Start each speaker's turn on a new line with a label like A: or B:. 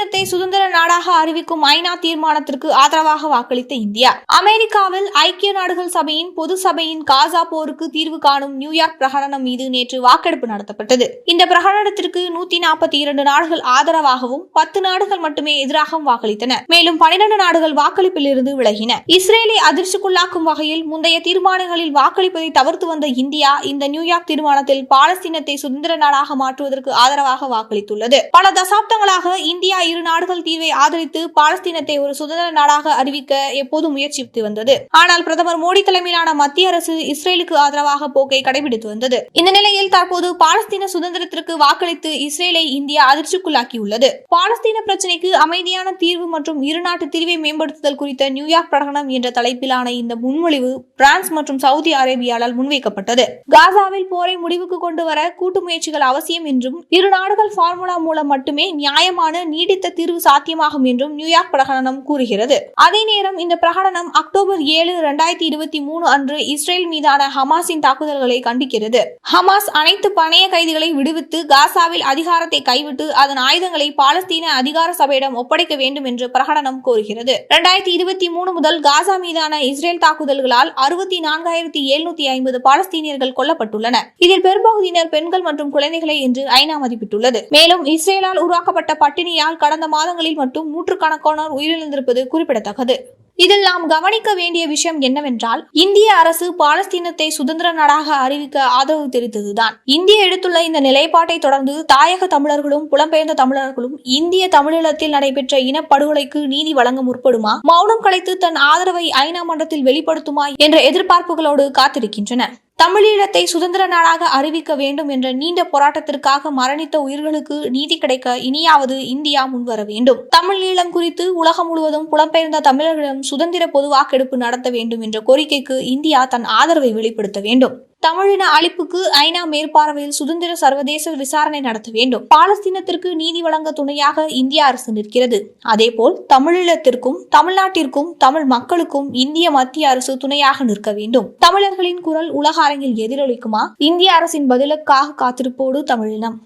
A: பாலஸ்தீனத்தை சுதந்திர நாடாக அறிவிக்கும் ஐநா தீர்மானத்திற்கு ஆதரவாக வாக்களித்த இந்தியா. அமெரிக்காவில் ஐக்கிய நாடுகள் சபையின் பொது சபையின் காசா போருக்கு தீர்வு காணும் நியூயார்க் பிரகடனம் மீது நேற்று வாக்கெடுப்பு நடத்தப்பட்டது. இந்த பிரகடனத்திற்கு 142 நாடுகள் ஆதரவாகவும் 10 நாடுகள் மட்டுமே எதிராகவும் வாக்களித்தன. மேலும் 12 நாடுகள் வாக்களிப்பில் இருந்து விலகின. இஸ்ரேலை அதிர்ச்சிக்குள்ளாக்கும் வகையில் முந்தைய தீர்மானங்களில் வாக்களிப்பதை தவிர்த்து வந்த இந்தியா இந்த நியூயார்க் தீர்மானத்தில் பாலஸ்தீனத்தை சுதந்திர நாடாக மாற்றுவதற்கு ஆதரவாக வாக்களித்துள்ளது. பல தசாப்தங்களாக இந்தியா இரு நாடுகள் தீர்வை ஆதரித்து பாலஸ்தீனத்தை ஒரு சுதந்திர நாடாக அறிவிக்க எப்போதும் முயற்சித்து வந்தது. ஆனால் பிரதமர் மோடி தலைமையிலான மத்திய அரசு இஸ்ரேலுக்கு ஆதரவாக போக்கை கடைபிடித்து வந்தது. இந்த நிலையில் தற்போது பாலஸ்தீன சுதந்திரத்திற்கு வாக்களித்து இஸ்ரேலை இந்தியா அதிர்ச்சிக்குள்ளாக்கியுள்ளது. பாலஸ்தீன பிரச்சினைக்கு அமைதியான தீர்வு மற்றும் இருநாட்டு தீர்வை மேம்படுத்துதல் குறித்த நியூயார்க் பிரகடனம் என்ற தலைப்பிலான இந்த முன்மொழிவு பிரான்ஸ் மற்றும் சவுதி அரேபியாவால் முன்வைக்கப்பட்டது. காசாவில் போரை முடிவுக்கு கொண்டு வர கூட்டு முயற்சிகள் அவசியம் என்றும் இரு நாடுகள் ஃபார்முலா மூலம் மட்டுமே நியாயமான நீடித்த தீர்வு சாத்தியமாகும் என்றும் நியூயார்க் பிரகடனம் கூறுகிறது. அதே நேரம் இந்த பிரகடனம் அக்டோபர் 7, 2023 அன்று இஸ்ரேல் மீதான ஹமாஸின் தாக்குதல்களை கண்டிக்கிறது. ஹமாஸ் அனைத்து பணைய கைதிகளை விடுவித்து காசாவில் அதிகாரத்தை கைவிட்டு அதன் ஆயுதங்களை பாலஸ்தீன அதிகார சபையிடம் ஒப்படைக்க வேண்டும் என்று பிரகடனம் கோருகிறது. 2023 முதல் காசா மீதான இஸ்ரேல் தாக்குதல்களால் 64,750 பாலஸ்தீனியர்கள் கொல்லப்பட்டுள்ளனர். இதில் பெரும்பகுதியினர் பெண்கள் மற்றும் குழந்தைகளை என்று ஐநா மதிப்பிட்டுள்ளது. மேலும் இஸ்ரேலால் உருவாக்கப்பட்ட பட்டினியால் கடந்த மாதங்களில் மட்டும் நூற்றுக்கணக்கானோர் உயிரிழந்திருப்பது குறிப்பிடத்தக்கது. இதில் நாம் கவனிக்க வேண்டிய விஷயம் என்னவென்றால், இந்திய அரசு பாலஸ்தீனத்தை சுதந்திர நாடாக அறிவிக்க ஆதரவு தெரிவித்ததுதான். இந்தியா எடுத்துள்ள இந்த நிலைப்பாட்டை தொடர்ந்து தாயக தமிழர்களும் புலம்பெயர்ந்த தமிழர்களும் இந்திய தமிழீழத்தில் நடைபெற்ற இனப்படுகொலைக்கு நீதி வழங்க முற்படுமா, மௌனம் கலைத்து தன் ஆதரவை ஐநா மன்றத்தில் வெளிப்படுத்துமா என்ற எதிர்பார்ப்புகளோடு காத்திருக்கின்றன. தமிழீழத்தை சுதந்திர நாடாக அறிவிக்க வேண்டும் என்ற நீண்ட போராட்டத்திற்காக மரணித்த உயிர்களுக்கு நீதி கிடைக்க இனியாவது இந்தியா முன்வர வேண்டும். தமிழீழம் குறித்து உலகம் முழுவதும் புலம்பெயர்ந்த தமிழர்களிடம் சுதந்திர பொது வாக்கெடுப்பு நடத்த வேண்டும் என்ற கோரிக்கைக்கு இந்தியா தன் ஆதரவை வெளிப்படுத்த வேண்டும். தமிழின அழிப்புக்கு ஐநா மேற்பார்வையில் சுதந்திர சர்வதேச விசாரணை நடத்த வேண்டும். பாலஸ்தீனத்திற்கு நீதி வழங்க துணையாக இந்திய அரசு நிற்கிறது. அதேபோல் தமிழீழத்திற்கும் தமிழ்நாட்டிற்கும் தமிழ் மக்களுக்கும் இந்திய மத்திய அரசு துணையாக நிற்க வேண்டும். தமிழர்களின் குரல் உலக அரங்கில் எதிரொலிக்குமா? இந்திய அரசின் பதிலுக்காக காத்திருப்போடு தமிழினம்.